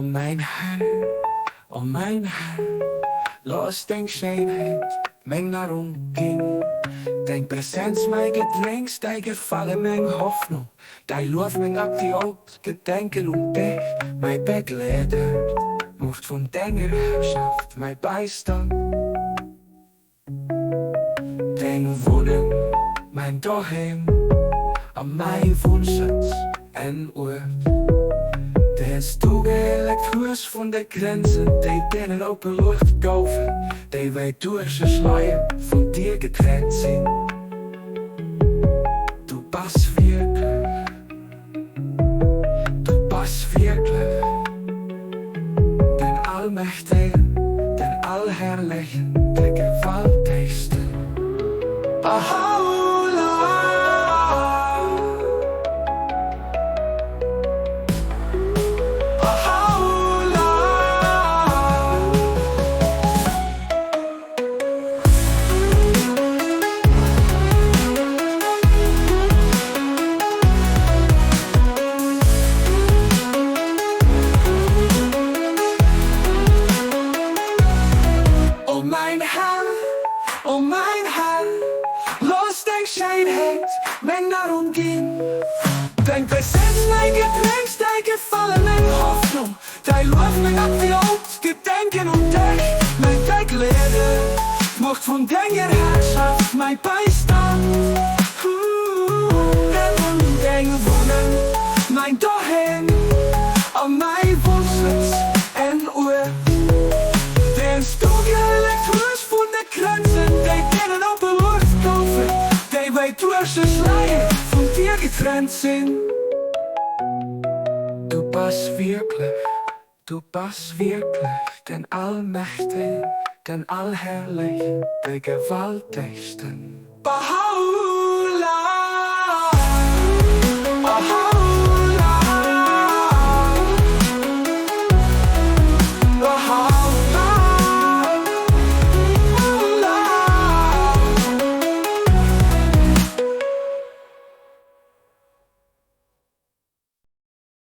mijn Herr, o mijn Herr, los den scheenheid, mijn naar omging. Dein Präsenz, mein Getränk, dein Gefallen, mein Hoffnung, dein Luf, mein Aktiot, Gedenken und dich, mein Begleiter, Macht von deiner Herrschaft, mein Beistand. Dein Wohnen, mein Daheim, an mein Wohnsitz, ein Ort. Der ist du gelegt Fuß von der Grenze, die binnen open Luft gaufen, die wij durch den Schleier von dir getrennt sind. Du bist wirklich, den Allmächtigen, den Allherrlichen, der Gewaltigste. Baha'u'llah. O mijn Herr, los den scheenheid, mijn naar omging. Dein Präsenz, mein Getränk, dein Gefallen, mein Hoffnung, dein Luf, mein Aktiot, Gedenken und dich, mein Begleiter, Macht von deiner Herrschaft, mein Beistand. Dein Wohnen, mein Daheim, an mein Wohnsitz, ein Ort. Denst du gelegt Fuß von der Grenze, die binnen op de lucht kaufen, die wij durch den Schleier von dir getrennt sind. Du bist wirklich den Allmächtigen, den Allherrlichen, der Gewaltigsten.